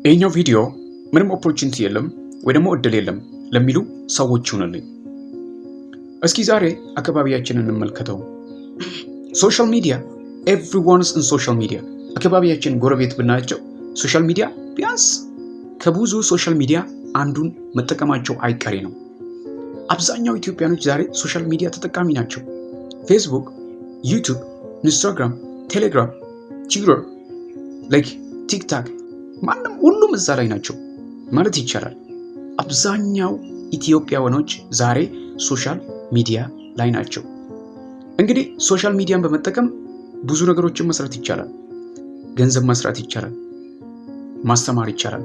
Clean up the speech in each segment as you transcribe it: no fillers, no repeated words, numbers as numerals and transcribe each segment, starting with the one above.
ይሄኛው ቪዲዮ ምንም ኦፖርቹኒቲ የለም ወይ ደግሞ እድል የለም ለሚሉ ሰዎች ይሁንልኝ። እስኪ ዛሬ አካባቢያችንን እንመልከተው። ሶሻል ሚዲያ ኤቭሪዋንስ ኢን ሶሻል ሚዲያ። አካባቢያችን ጎረቤት ብናያቸው ሶሻል ሚዲያ ቢያንስ ከብዙ ሶሻል ሚዲያ አንዱን መጠቀማቸው አይቀሬ ነው። አብዛኛው ኢትዮጵያኖች ዛሬ ሶሻል ሚዲያ ተጠቃሚ ናቸው። ፌስቡክ፣ ዩቲዩብ፣ ኢንስታግራም፣ ቴሌግራም፣ ቲዊተር፣ ቲክታክ ማንም ሁሉም እዛ ላይ ናቸው ማለት ይቻላል። አብዛኛው ኢትዮጵያውያኖች ዛሬ ሶሻል ሚዲያ ላይ ናቸው። እንግዲህ ሶሻል ሚዲያን በመጠቀም ብዙ ነገሮችን መስራት ይቻላል። ገንዘብ መስራት ይቻላል፣ ማስተማር ይቻላል፣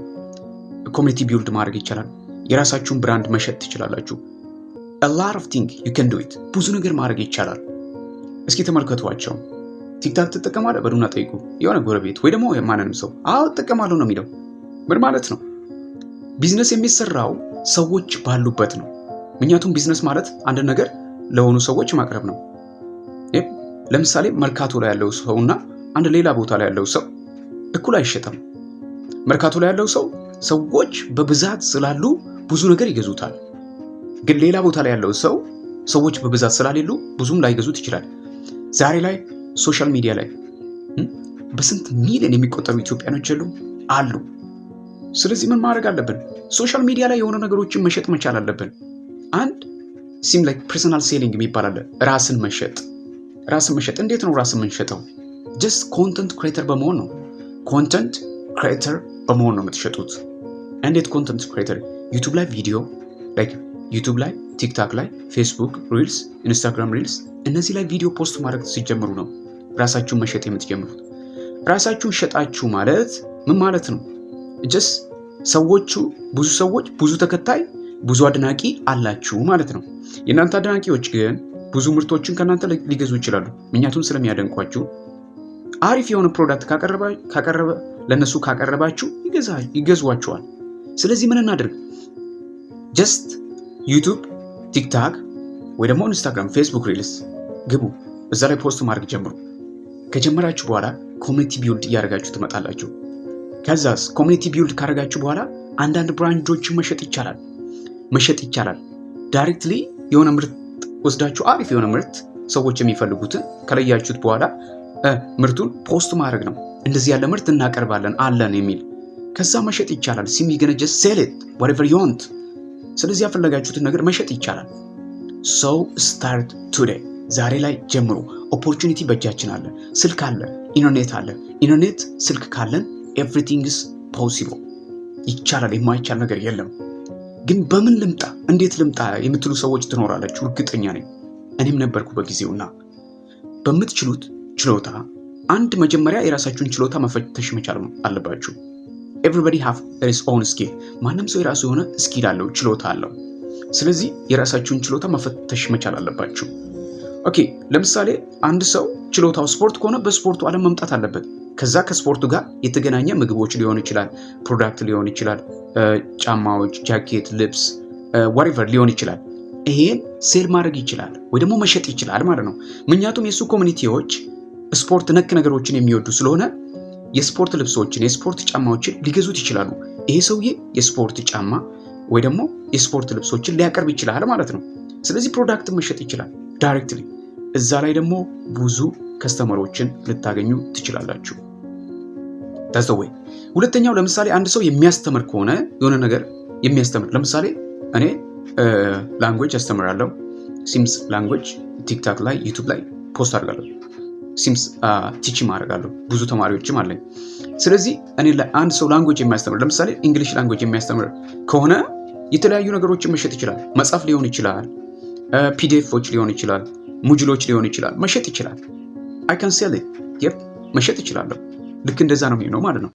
ኮሚኒቲ ቢልድ ማድረግ ይቻላል፣ የራሳችሁን ብራንድ መሸጥ ትችላላችሁ። a lot of things you can do it። ብዙ ነገር ማድረግ ይቻላል። እስኪ ተመልከቷቸው። ቲክታክ ትጠቀማለህ በሉና ጠይቁ የሆነ ጎረቤት ወይ ደግሞ ማንንም ሰው። አዎ እጠቀማለሁ ነው የሚለው። ምን ማለት ነው? ቢዝነስ የሚሰራው ሰዎች ባሉበት ነው። ምክንያቱም ቢዝነስ ማለት አንድ ነገር ለሆኑ ሰዎች ማቅረብ ነው። ለምሳሌ መርካቶ ላይ ያለው ሰውና አንድ ሌላ ቦታ ላይ ያለው ሰው እኩል አይሸጥም። መርካቶ ላይ ያለው ሰው ሰዎች በብዛት ስላሉ ብዙ ነገር ይገዙታል። ግን ሌላ ቦታ ላይ ያለው ሰው ሰዎች በብዛት ስላሌሉ ብዙም ላይገዙት ይችላል። ዛሬ ላይ ሶሻል ሚዲያ ላይ በስንት ሚሊዮን የሚቆጠሩ ኢትዮጵያኖች አሉ። ስለዚህ ምን ማድረግ አለብን? ሶሻል ሚዲያ ላይ የሆኑ ነገሮችን መሸጥ መቻል አለብን። አንድ ፐርሰናል ሴሊንግ የሚባል አለ። ራስን መሸጥ። እንዴት ነው ራስን የምንሸጠው? ጀስት ኮንተንት ክሬተር በመሆን ነው። ኮንተንት ክሬተር በመሆን ነው የምትሸጡት። እንዴት ኮንተንት ክሬተር? ዩቲዩብ ላይ ቪዲዮ ዩቲዩብ ላይ፣ ቲክታክ ላይ፣ ፌስቡክ ሪልስ፣ ኢንስታግራም ሪልስ፣ እነዚህ ላይ ቪዲዮ ፖስት ማድረግ ሲጀምሩ ነው ራሳችሁን መሸጥ የምትጀምሩት። ራሳችሁን ሸጣችሁ ማለት ምን ማለት ነው? ጀስ ብዙ ሰዎች ብዙ ተከታይ ብዙ አድናቂ አላችሁ ማለት ነው። የእናንተ አድናቂዎች ግን ብዙ ምርቶችን ከእናንተ ሊገዙ ይችላሉ። ምክንያቱም ስለሚያደንቋችሁ። አሪፍ የሆነ ፕሮዳክት ለእነሱ ካቀረባችሁ ይገዟችኋል። ስለዚህ ምን እናድርግ? ጀስት ዩቲዩብ፣ ቲክታክ ወይ ደግሞ ኢንስታግራም፣ ፌስቡክ ሪልስ ግቡ። እዛ ላይ ፖስት ማድረግ ጀምሩ። ከጀመራችሁ በኋላ ኮሚኒቲ ቢልድ እያደረጋችሁ ትመጣላችሁ። ከዛስ ኮሚኒቲ ቢልድ ካደረጋችሁ በኋላ አንዳንድ ብራንዶችን መሸጥ ይቻላል። ዳይሬክትሊ የሆነ ምርት ወስዳችሁ አሪፍ የሆነ ምርት ሰዎች የሚፈልጉትን ከለያችሁት በኋላ ምርቱን ፖስት ማድረግ ነው። እንደዚህ ያለ ምርት እናቀርባለን አለን የሚል ከዛ መሸጥ ይቻላል። ሲሚገነጀ ሴሌት whatever you want። ስለዚህ ያፈለጋችሁትን ነገር መሸጥ ይቻላል። ሰው ስታርት ቱዴይ፣ ዛሬ ላይ ጀምሮ። ኦፖርቹኒቲ በእጃችን አለ። ስልክ አለ፣ ኢንተርኔት አለ። ኢንተርኔት ስልክ ካለን ኤቭሪቲንግ ኢዝ ፖሲብል። ይቻላል፣ የማይቻል ነገር የለም። ግን በምን ልምጣ፣ እንዴት ልምጣ የምትሉ ሰዎች ትኖራላችሁ፣ እርግጠኛ ነኝ። እኔም ነበርኩ በጊዜውና በምትችሉት ችሎታ መጀመሪያ የራሳችሁን ችሎታ መፈተሽ መቻል አለባችሁ። everybody have his own skill። ማንም ሰው የራሱ የሆነ ስኪል አለው፣ ችሎታ አለው። ስለዚህ የራሳችሁን ችሎታ መፈተሽ መቻል አለባችሁ። ኦኬ፣ ለምሳሌ አንድ ሰው ችሎታው ስፖርት ከሆነ በስፖርቱ ዓለም መምጣት አለበት። ከዛ ከስፖርቱ ጋር የተገናኘ ምግቦች ሊሆን ይችላል፣ ፕሮዳክት ሊሆን ይችላል፣ ጫማዎች፣ ጃኬት፣ ልብስ whatever ሊሆን ይችላል። ይሄን ሴል ማድረግ ይችላል ወይ ደግሞ መሸጥ ይችላል ማለት ነው። ምክንያቱም የሱ ኮሚኒቲዎች ስፖርት ነክ ነገሮችን የሚወዱ ስለሆነ የስፖርት ልብሶችን፣ የስፖርት ጫማዎችን ሊገዙት ይችላሉ። ይሄ ሰውዬ የስፖርት ጫማ ወይ ደግሞ የስፖርት ልብሶችን ሊያቀርብ ይችላል ማለት ነው። ስለዚህ ፕሮዳክትን መሸጥ ይችላል ዳይሬክትሊ። እዛ ላይ ደግሞ ብዙ ከስተመሮችን ልታገኙ ትችላላችሁ። ታስተውይ። ሁለተኛው ለምሳሌ አንድ ሰው የሚያስተምር ከሆነ የሆነ ነገር የሚያስተምር፣ ለምሳሌ እኔ ላንጉዌጅ አስተምራለሁ። ሲምስ ላንጉዌጅ ቲክታክ ላይ፣ ዩቲዩብ ላይ ፖስት አድርጋለሁ። ሲምስ ቲችም አደርጋለሁ። ብዙ ተማሪዎችም አለኝ። ስለዚህ እኔ አንድ ሰው ላንጉዌጅ የሚያስተምር፣ ለምሳሌ እንግሊሽ ላንጉዌጅ የሚያስተምር ከሆነ የተለያዩ ነገሮችን መሸጥ ይችላል። መጽሐፍ ሊሆን ይችላል፣ ፒዲኤፎች ሊሆን ይችላል፣ ሙጅሎች ሊሆን ይችላል፣ መሸጥ ይችላል። አይ ካን ሴል ኢት። መሸጥ ይችላለሁ። ልክ እንደዛ ነው የሚሆነው ማለት ነው።